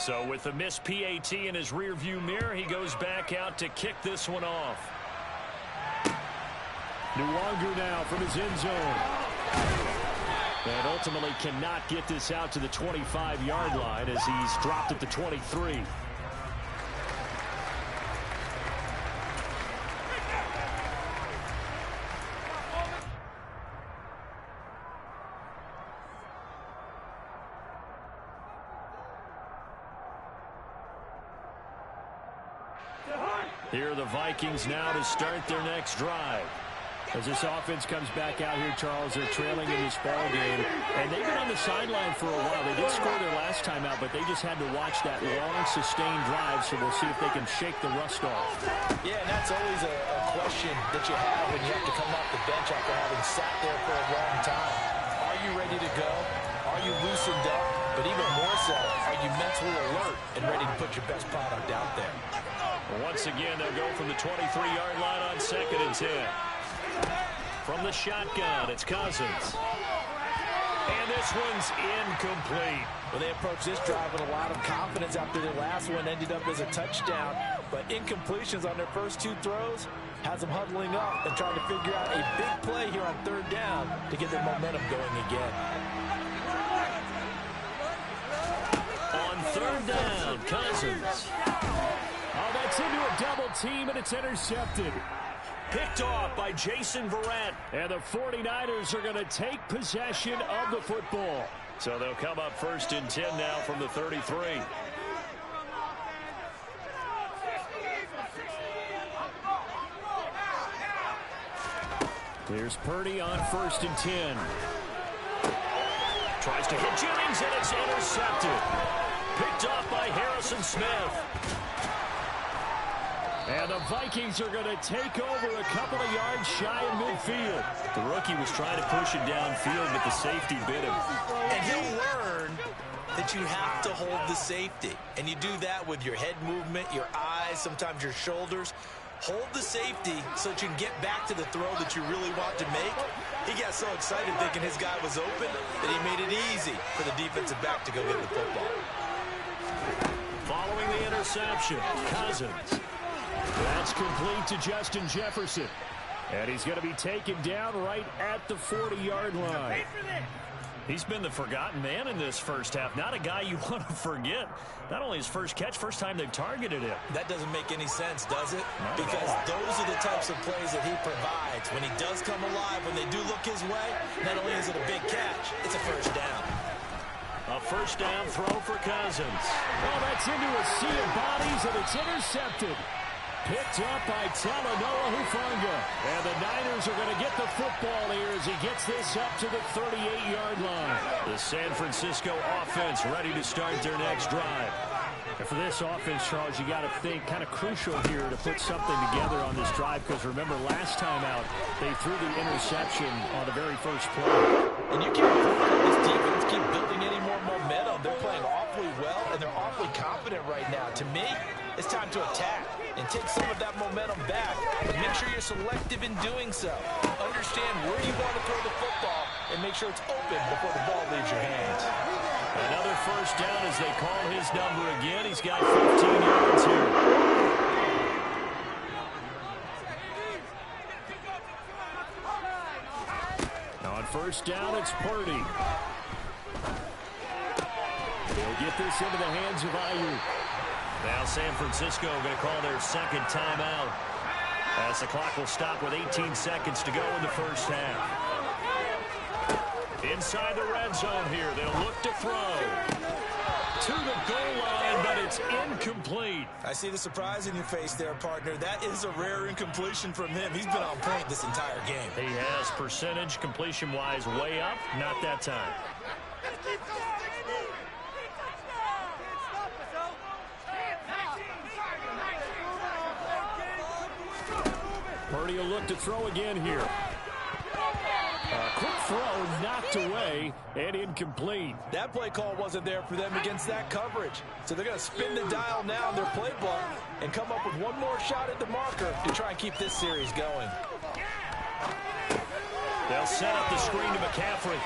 So with the missed PAT in his rearview mirror, he goes back out to kick this one off. Nwangu now from his end zone. And ultimately cannot get this out to the 25-yard line as he's dropped at the 23. Here are the Vikings now to start their next drive. As this offense comes back out here, Charles, they're trailing in this ball game. And they've been on the sideline for a while. They did score their last time out, but they just had to watch that long, sustained drive. So we'll see if they can shake the rust off. Yeah, and that's always a question that you have when you have to come off the bench after having sat there for a long time. Are you ready to go? Are you loosened up? But even more so, are you mentally alert and ready to put your best product out there? Once again, they'll go from the 23-yard line on 2nd and 10. From the shotgun, it's Cousins. And this one's incomplete. Well, they approached this drive with a lot of confidence after their last one ended up as a touchdown. But incompletions on their first 2 throws has them huddling up and trying to figure out a big play here on 3rd down to get their momentum going again. On 3rd down, Cousins. Oh, that's into a double team, and it's intercepted. Picked off by Jason Verrett. And the 49ers are going to take possession of the football. So they'll come up 1st and 10 now from the 33. Here's Purdy on 1st and 10. Tries to hit Jennings, and it's intercepted. Picked off by Harrison Smith. And the Vikings are going to take over a couple of yards shy of midfield. The rookie was trying to push it downfield, but the safety bit him. And he'll learn that you have to hold the safety. And you do that with your head movement, your eyes, sometimes your shoulders. Hold the safety so that you can get back to the throw that you really want to make. He got so excited thinking his guy was open that he made it easy for the defensive back to go get the football. Following the interception, Cousins. That's complete to Justin Jefferson. And he's going to be taken down right at the 40-yard line. He's been the forgotten man in this first half. Not a guy you want to forget. Not only his first catch, first time they've targeted him. That doesn't make any sense, does it? Because those are the types of plays that he provides. When he does come alive, when they do look his way, not only is it a big catch, it's a first down. A first down throw for Cousins. Oh, that's into a sea of bodies, and it's intercepted. Picked up by Talanoa Hufanga. And the Niners are going to get the football here as he gets this up to the 38-yard line. The San Francisco offense ready to start their next drive. And for this offense, Charles, you got to think kind of crucial here to put something together on this drive, because remember last time out they threw the interception on the very first play. And you can't afford this defense keep building any more momentum. They're playing awfully well and they're awfully confident right now. To me, it's time to attack and take some of that momentum back, but make sure you're selective in doing so. Understand where you want to throw the football and make sure it's open before the ball leaves your hands. Another first down as they call his number again. He's got 15 yards here. On first down, it's Purdy. They'll get this into the hands of Ayuk. Now San Francisco going to call their second timeout as the clock will stop with 18 seconds to go in the first half. Inside the red zone here, they'll look to throw to the goal line, but it's incomplete. I see the surprise in your face there, partner. That is a rare incompletion from him. He's been on point this entire game. He has percentage completion-wise way up, not that time. Purdy will look to throw again here. Quick throw knocked away and incomplete. That play call wasn't there for them against that coverage. So they're going to spin the dial now in their playbook and come up with one more shot at the marker to try and keep this series going. They'll set up the screen to McCaffrey.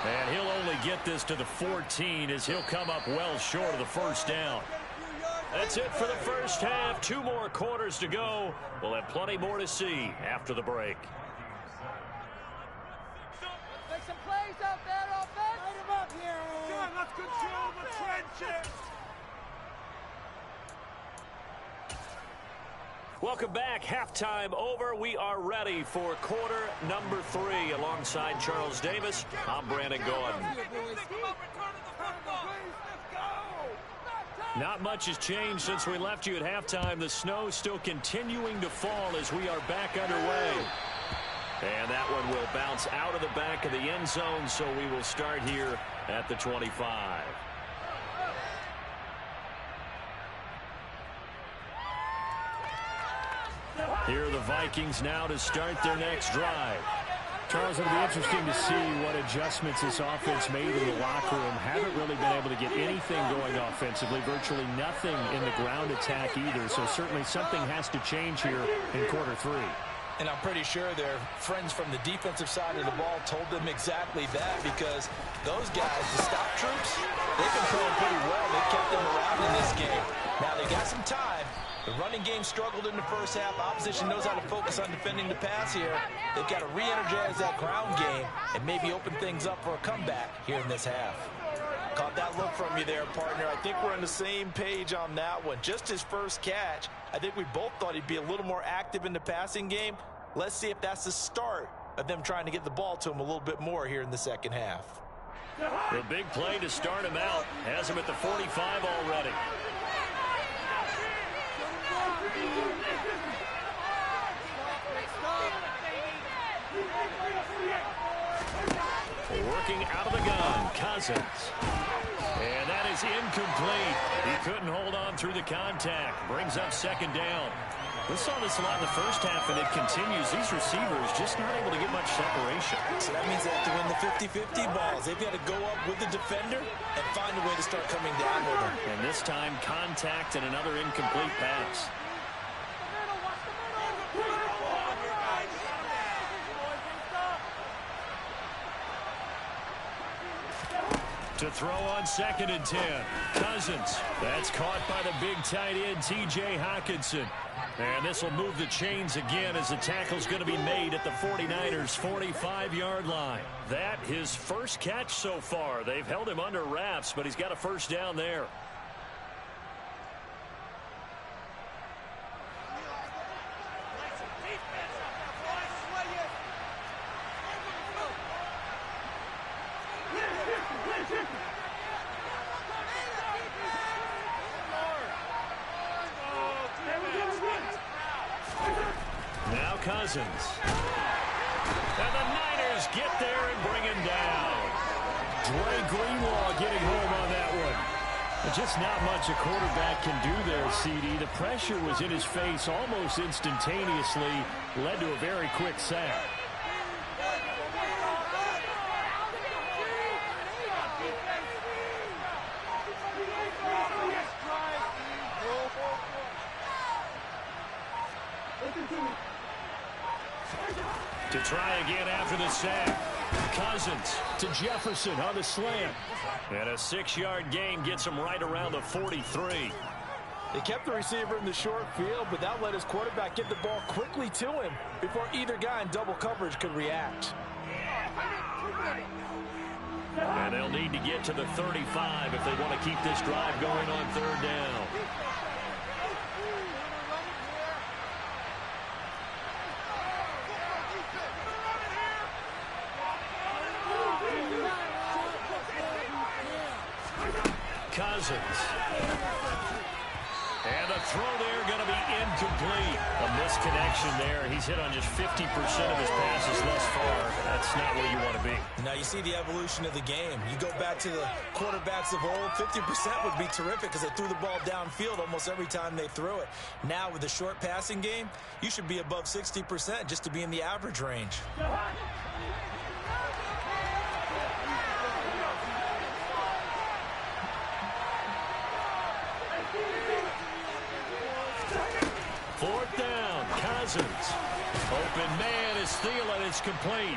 And he'll only get this to the 14 as he'll come up well short of the first down. That's it for the first half. 2 more quarters to go. We'll have plenty more to see after the break. Make some plays out there, offense. Light him up here. John, let's control the trenches. Welcome back. Halftime over. We are ready for quarter number 3. Alongside Charles Davis, I'm Brandon Gordon. Not much has changed since we left you at halftime. The snow still continuing to fall as we are back underway. And that one will bounce out of the back of the end zone, so we will start here at the 25. Here are the Vikings now to start their next drive. Charles, it'll be interesting to see what adjustments this offense made in the locker room. Haven't really been able to get anything going offensively, virtually nothing in the ground attack either. So certainly something has to change here in quarter 3. And I'm pretty sure their friends from the defensive side of the ball told them exactly that, because those guys, the stop troops, they've been playing pretty well. They've kept them around in this game. Now they got some time. The running game struggled in the first half. Opposition knows how to focus on defending the pass here. They've got to re-energize that ground game and maybe open things up for a comeback here in this half. Caught that look from you there, partner. I think we're on the same page on that one. Just his first catch, I think we both thought he'd be a little more active in the passing game. Let's see if that's the start of them trying to get the ball to him a little bit more here in the second half. The big play to start him out has him at the 45 already. Working out of the gun, Cousins. And that is incomplete. He couldn't hold on through the contact. Brings up second down. We saw this a lot in the first half, and it continues. These receivers just not able to get much separation. So that means they have to win the 50-50 balls. They've got to go up with the defender and find a way to start coming down with him. And this time, contact and another incomplete pass. To throw on 2nd and 10. Cousins. That's caught by the big tight end, T.J. Hockenson. And this will move the chains again as the tackle's going to be made at the 49ers' 45-yard line. That his first catch so far. They've held him under wraps, but he's got a first down there. Now Cousins. And the Niners get there and bring him down. Dre Greenlaw getting home on that one. Just not much a quarterback can do there, CD. The pressure was in his face almost instantaneously. Led to a very quick sack. To try again after the sack. Cousins to Jefferson on the slant. And a 6-yard gain gets him right around the 43. They kept the receiver in the short field, but that let his quarterback get the ball quickly to him before either guy in double coverage could react. And they'll need to get to the 35 if they want to keep this drive going on 3rd down. Cousins. And the throw there going to be incomplete. A misconnection there. He's hit on just 50% of his passes thus far. That's not where you want to be. Now you see the evolution of the game. You go back to the quarterbacks of old, 50% would be terrific because they threw the ball downfield almost every time they threw it. Now with the short passing game, you should be above 60% just to be in the average range. Open man is Thielen. It's complete.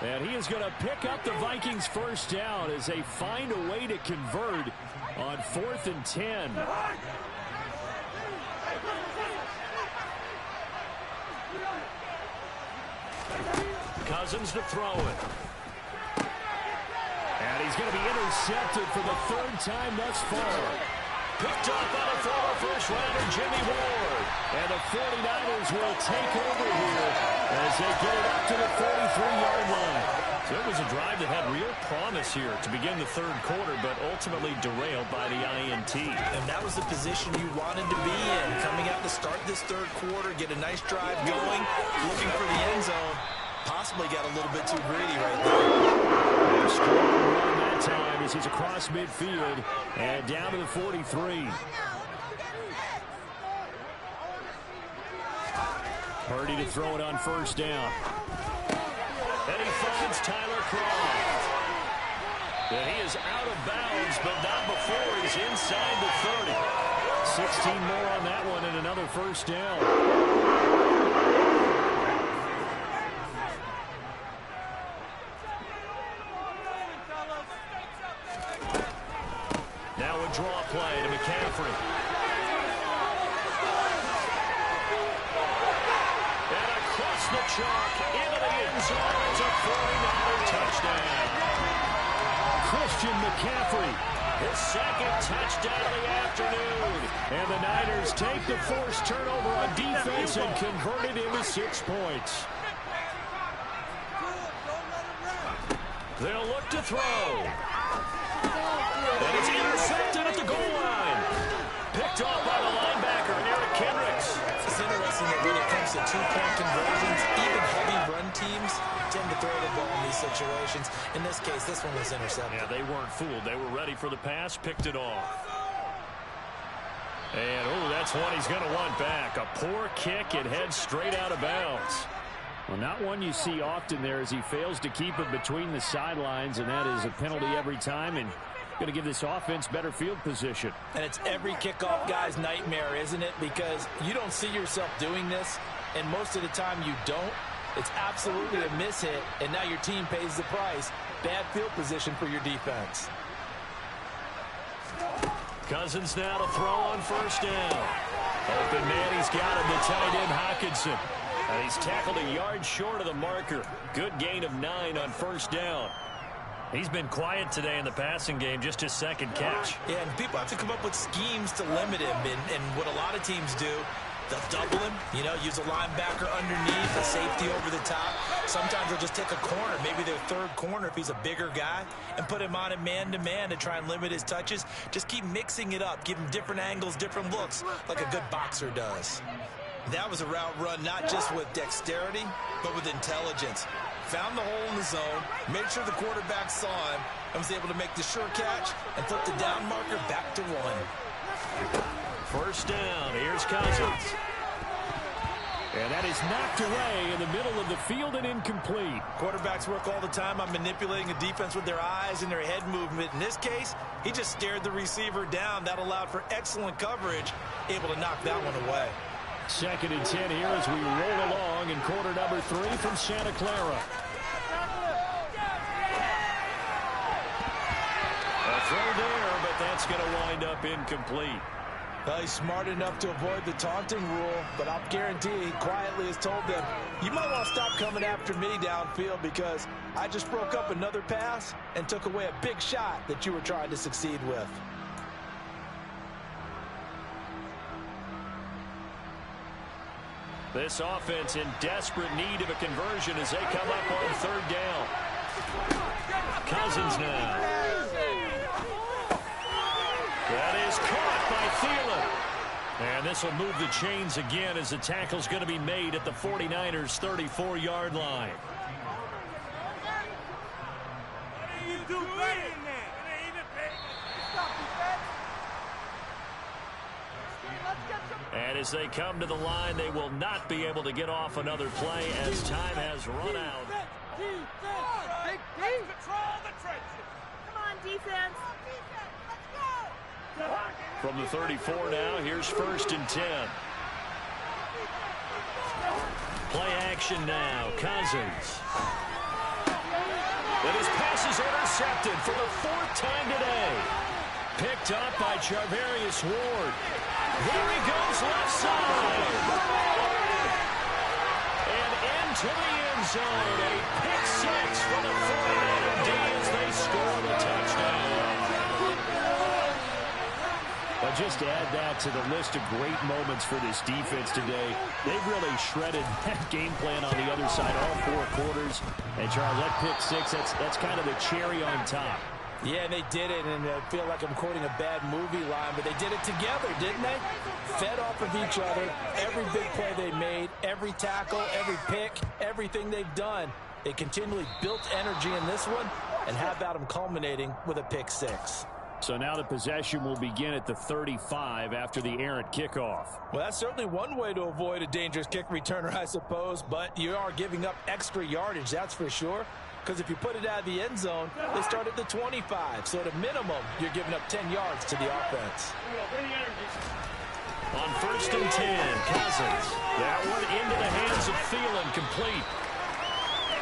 And he is going to pick up the Vikings first down as they find a way to convert on 4th and 10. Cousins to throw it. And he's going to be intercepted for the 3rd time thus far. Picked up by the former first-rounder Jimmy Ward. And the 49ers will take over here as they get it up to the 43-yard line. So it was a drive that had real promise here to begin the 3rd quarter, but ultimately derailed by the INT. And that was the position you wanted to be in. Coming out to start this 3rd quarter, get a nice drive going, looking for the end zone. Possibly got a little bit too greedy right there. Strong run that time as he's across midfield and down to the 43. Purdy to throw it on 1st down. And he finds Tyler Croft. And he is out of bounds, but not before he's inside the 30. 16 more on that one and another 1st down. Draw play to McCaffrey. And across the chalk into the end zone. It's a 49er touchdown. Christian McCaffrey, his 2nd touchdown of the afternoon. And the Niners take the forced turnover on defense and convert it into 6 points. They'll look to throw. And it's intercepted at the goal line. Picked off by the linebacker, Eric Kendricks. It's interesting that when it comes to 2-point conversions, even heavy run teams tend to throw the ball in these situations. In this case, this one was intercepted. Yeah, they weren't fooled. They were ready for the pass, picked it off. And, oh, that's one he's going to want back. A poor kick. It heads straight out of bounds. Well, not one you see often there as he fails to keep it between the sidelines, and that is a penalty every time, and going to give this offense better field position. And it's every kickoff guy's nightmare, isn't it? Because you don't see yourself doing this, and most of the time you don't. It's absolutely a mishit, and now your team pays the price. Bad field position for your defense. Cousins now to throw on 1st down. Open man, he's got him, the tight end Hockenson. And he's tackled a yard short of the marker. Good gain of 9 on 1st down. He's been quiet today in the passing game, just his 2nd catch. Yeah, and people have to come up with schemes to limit him. And what a lot of teams do, they'll double him, use a linebacker underneath, a safety over the top. Sometimes they'll just take a corner, maybe their 3rd corner if he's a bigger guy, and put him on him man-to-man to try and limit his touches. Just keep mixing it up, give him different angles, different looks, like a good boxer does. That was a route run not just with dexterity, but with intelligence. Found the hole in the zone, made sure the quarterback saw him, and was able to make the sure catch and flip the down marker back to 1. 1st down, here's Cousins. And that is knocked away in the middle of the field and incomplete. Quarterbacks work all the time on manipulating a defense with their eyes and their head movement. In this case, he just stared the receiver down. That allowed for excellent coverage, able to knock that one away. 2nd and 10 here as we roll along in quarter number 3 from Santa Clara. A throw there, but that's going to wind up incomplete. Well, he's smart enough to avoid the taunting rule, but I'll guarantee he quietly has told them, you might want to stop coming after me downfield because I just broke up another pass and took away a big shot that you were trying to succeed with. This offense in desperate need of a conversion as they come up on 3rd down. Cousins now. That is caught by Thielen. And this will move the chains again as the tackle's going to be made at the 49ers' 34-yard line. And as they come to the line, they will not be able to get off another play as time has run out. Come on, defense. From the 34 now, here's 1st and 10. Play action now, Cousins. And his pass is intercepted for the 4th time today. Picked up by Charvarius Ward. There he goes left side. And into the end zone. A pick 6 for the 49er D as they score the touchdown. But just to add that to the list of great moments for this defense today, they've really shredded that game plan on the other side all 4 quarters. And, Charles, that pick 6, that's kind of the cherry on top. Yeah, they did it, and I feel like I'm quoting a bad movie line, but they did it together, didn't they? Fed off of each other, every big play they made, every tackle, every pick, everything they've done. They continually built energy in this one, and how about them culminating with a pick 6? So now the possession will begin at the 35 after the errant kickoff. Well, that's certainly one way to avoid a dangerous kick returner, I suppose, but you are giving up extra yardage, that's for sure. Because if you put it out of the end zone, they start at the 25. So at a minimum, you're giving up 10 yards to the offense. On 1st and 10, Cousins. That one into the hands of Thielen, complete.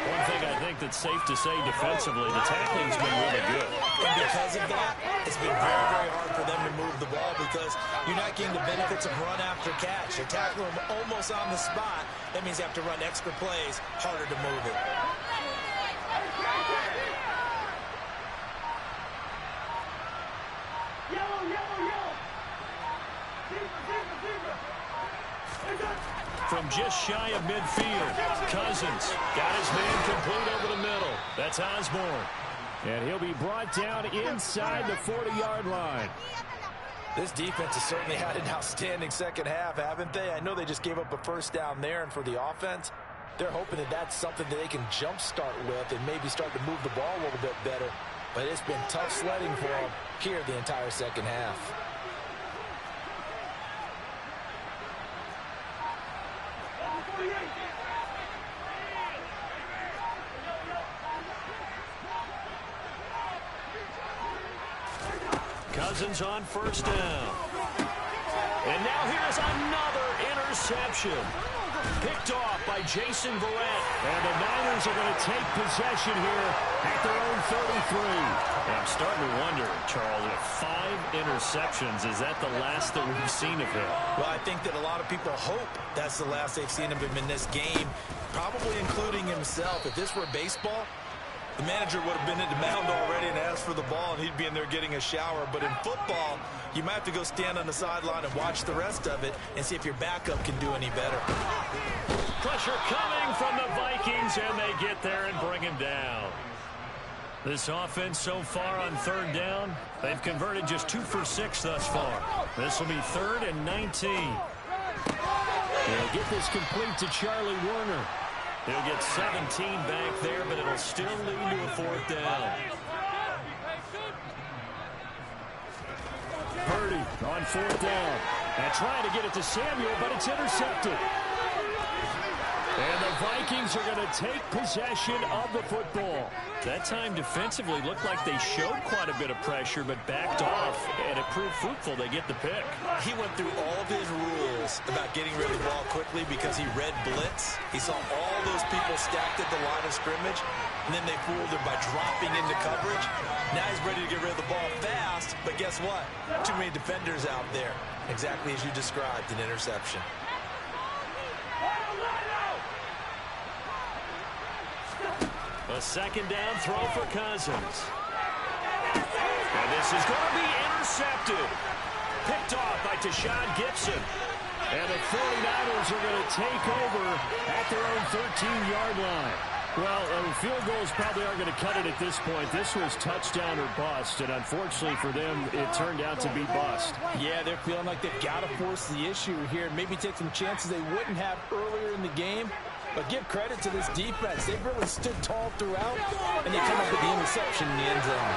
One thing I think that's safe to say defensively, the tackling's been really good. And because of that, it's been very, very hard for them to move the ball because you're not getting the benefits of run after catch. You're tackling them almost on the spot. That means you have to run extra plays, harder to move it. From just shy of midfield, Cousins got his man complete over the middle. That's Osborne. And he'll be brought down inside the 40-yard line. This defense has certainly had an outstanding second half, haven't they? I know they just gave up a first down there, and for the offense, they're hoping that that's something that they can jumpstart with and maybe start to move the ball a little bit better. But it's been tough sledding for them here the entire second half. Cousins on 1st down. And now here's another interception. Picked off by Jason Verrett. And the Niners are going to take possession here at their own 33. And I'm starting to wonder, Charles, if 5 interceptions, is that the last that we've seen of him? Well, I think that a lot of people hope that's the last they've seen of him in this game, probably including himself. If this were baseball, the manager would have been at the mound already and asked for the ball, and he'd be in there getting a shower. But in football, you might have to go stand on the sideline and watch the rest of it and see if your backup can do any better. Pressure coming from the Vikings, and they get there and bring him down. This offense so far on 3rd down, they've converted just 2 for 6 thus far. This will be 3rd and 19. They'll get this complete to Charlie Werner. He'll get 17 back there, but it'll still lead to a 4th down. Purdy on 4th down. And trying to get it to Samuel, but it's intercepted. And the Vikings are going to take possession of the football. That time defensively looked like they showed quite a bit of pressure, but backed off, and it proved fruitful. They get the pick. He went through all of his rules about getting rid of the ball quickly because he read blitz. He saw all those people stacked at the line of scrimmage, and then they fooled him by dropping into coverage. Now he's ready to get rid of the ball fast, but guess what? Too many defenders out there. Exactly as you described, an interception. A 2nd down throw for Cousins. And this is going to be intercepted. Picked off by Tashawn Gibson. And the 49ers are going to take over at their own 13-yard line. Well, field goals probably aren't going to cut it at this point. This was touchdown or bust, and unfortunately for them, it turned out to be bust. Yeah, they're feeling like they've got to force the issue here. Maybe take some chances they wouldn't have earlier in the game. But give credit to this defense. They've really stood tall throughout, and they come up with the interception in the end zone.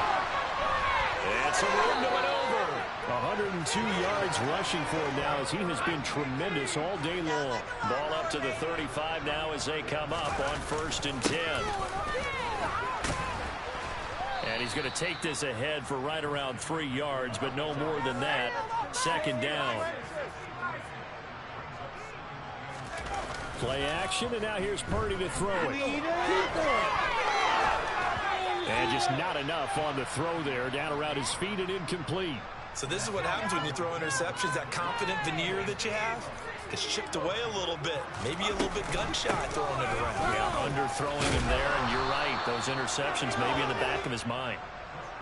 And some room to maneuver. 102 yards rushing for him now as he has been tremendous all day long. Ball up to the 35 now as they come up on 1st and 10. And he's going to take this ahead for right around 3 yards, but no more than that. 2nd down. Play action, and now here's Purdy to throw it. And just not enough on the throw there. Down around his feet and incomplete. So this is what happens when you throw interceptions. That confident veneer that you have, it's chipped away a little bit. Maybe a little bit gun-shy throwing it around. Yeah, underthrowing him there, and you're right. Those interceptions maybe in the back of his mind.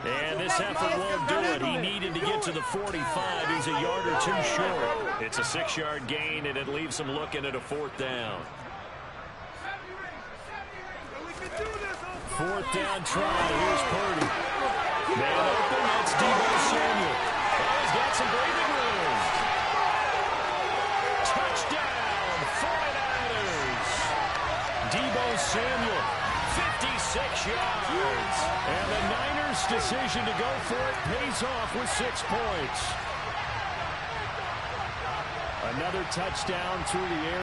And this effort won't do it. He needed to get to the 45. He's a yard or two short. It's a 6-yard gain, and it leaves him looking at a 4th down. 4th down try. Here's Purdy. Man open, that's Deebo Samuel. Oh, he's got some breathing room. Touchdown, 49ers. Deebo Samuel, 56 yards. And the Niners' decision to go for it pays off with 6 points. Another touchdown through the air.